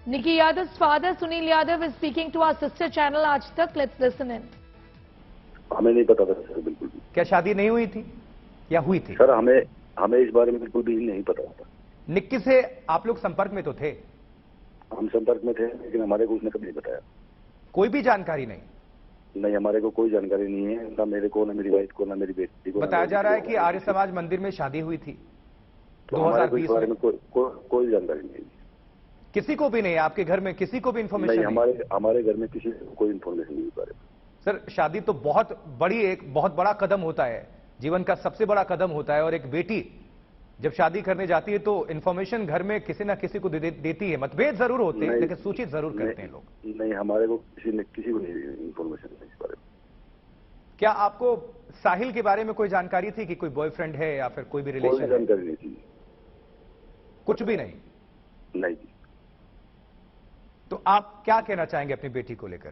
Nikki Yadav's father, Sunil Yadav, is speaking to our sister channel Aaj Tak. Let's listen in. हमें नहीं पता था sir, बिल्कुल भी। क्या शादी नहीं हुई थी या हुई थी? सर हमें इस बारे में बिल्कुल भी नहीं पता था। निक्की से आप लोग संपर्क में तो थे? हम संपर्क में थे, लेकिन हमारे को उसने कभी नहीं बताया। कोई भी जानकारी नहीं? नहीं, हमारे को कोई जानकारी नहीं है, ना मेरे को, ना मेरी वाइफ को, ना मेरी बेटी को। बताया जा रहा है कि आर्य समाज मंदिर में शादी हुई थी तो 2020 में। कोई जानकारी नहीं। किसी को भी नहीं? आपके घर में किसी को भी इन्फॉर्मेशन नहीं? हमारे घर में किसी को कोई इन्फॉर्मेशन नहीं बारे में। सर, शादी तो बहुत बड़ा कदम होता है, जीवन का सबसे बड़ा कदम होता है, और एक बेटी जब शादी करने जाती है तो इन्फॉर्मेशन घर में किसी ना किसी को देती है। मतभेद जरूर होते हैं, लेकिन सूचित जरूर करते हैं लोग। नहीं, हमारे को किसी को नहीं इन्फॉर्मेशन नहीं इस बारे में। क्या आपको साहिल के बारे में कोई जानकारी थी कि कोई बॉयफ्रेंड है या फिर कोई भी रिलेशन? कोई जानकारी नहीं थी। कुछ भी नहीं? नहीं। तो आप क्या कहना चाहेंगे अपनी बेटी को लेकर?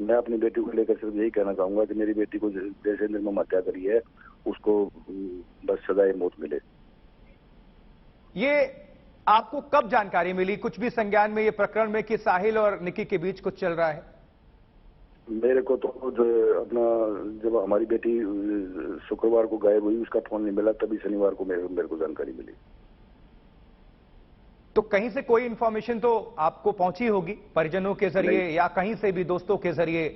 मैं अपनी बेटी को लेकर सिर्फ यही कहना चाहूंगा कि मेरी बेटी को जैसे निर्मम हत्या करी है, उसको बस सजाए मौत मिले। ये आपको कब जानकारी मिली, कुछ भी संज्ञान में, ये प्रकरण में, कि साहिल और निक्की के बीच कुछ चल रहा है? मेरे को तो जब हमारी बेटी शुक्रवार को गायब हुई, उसका फोन नहीं मिला, तभी शनिवार को मेरे को जानकारी मिली। तो कहीं से कोई इंफॉर्मेशन तो आपको पहुंची होगी, परिजनों के जरिए या कहीं से भी दोस्तों के जरिए,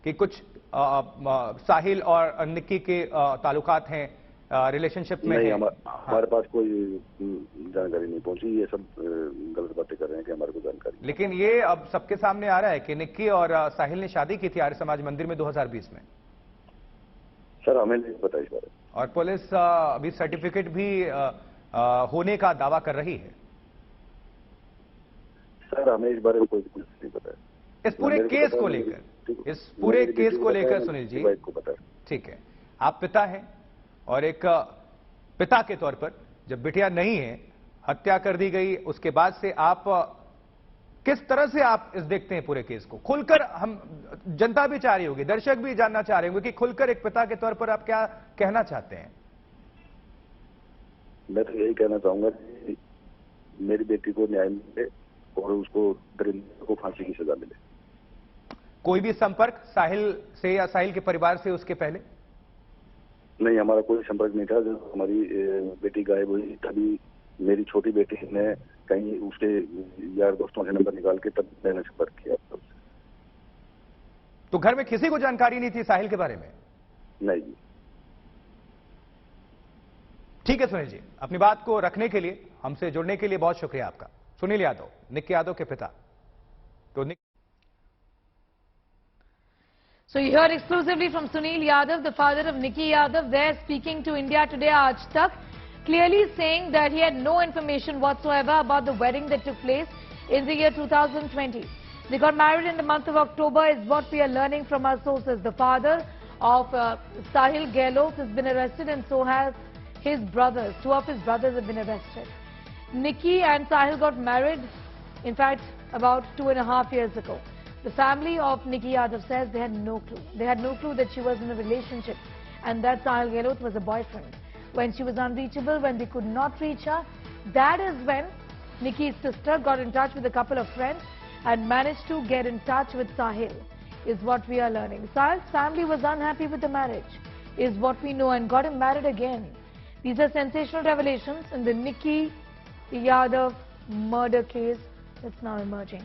कि कुछ साहिल और निक्की के ताल्लुकात हैं, रिलेशनशिप में नहीं, है? हमारे पास कोई जानकारी नहीं पहुंची। ये सब गलत बातें कर रहे हैं कि हमारे को जानकारी। लेकिन ये अब सबके सामने आ रहा है कि निक्की और साहिल ने शादी की थी आर्य समाज मंदिर में 2020 में। सर, हमें नहीं पता इस बारे में। और पुलिस अभी सर्टिफिकेट भी होने का दावा कर रही है। सर, हमें इस बारे में कोई कुछ नहीं पता है। इस पूरे केस को लेकर, सुनील जी, को पता है। ठीक है, आप पिता हैं, और एक पिता के तौर पर जब बिटिया नहीं है, हत्या कर दी गई, उसके बाद से आप किस तरह से आप इस देखते हैं पूरे केस को? खुलकर, हम जनता भी चाह रही होगी, दर्शक भी जानना चाह रहे होंगे कि खुलकर एक पिता के तौर पर आप क्या कहना चाहते हैं? मैं तो यही कहना चाहूंगा कि मेरी बेटी को न्याय मिले और उसको दरिंदे को फांसी की सजा मिले। कोई भी संपर्क साहिल से या साहिल के परिवार से उसके पहले? नहीं, हमारा कोई संपर्क नहीं था। जब हमारी बेटी गायब हुई, तभी मेरी छोटी बेटी ने कहीं उसके यार दोस्तों से नंबर निकाल के तब मैंने संपर्क किया। तो घर में किसी को जानकारी नहीं थी साहिल के बारे में? नहीं। ठीक है सुनील जी, अपनी बात को रखने के लिए, हमसे जुड़ने के लिए बहुत शुक्रिया आपका। सुनील यादव, निक्की यादव के पिता। तो So you heard exclusively from Sunil Yadav, the father of Nikki Yadav, there speaking to India Today Aaj Tak, clearly saying that he had no information whatsoever about the wedding that took place in the year 2020. They got married in the month of October is what we are learning from our sources. The father of Sahil Gehlot has been arrested, and so has his brothers. Two of his brothers have been arrested. Nikki and Sahil got married, in fact, about 2.5 years ago. The family of Nikki Yadav says they had no clue. They had no clue that she was in a relationship and that Sahil Gehlot was a boyfriend. When she was unreachable, when they could not reach her, that is when Nikki's sister got in touch with a couple of friends and managed to get in touch with Sahil, is what we are learning. Sahil's family was unhappy with the marriage, is what we know, and got him married again. These are sensational revelations in the Nikki Yadav murder case that's now emerging.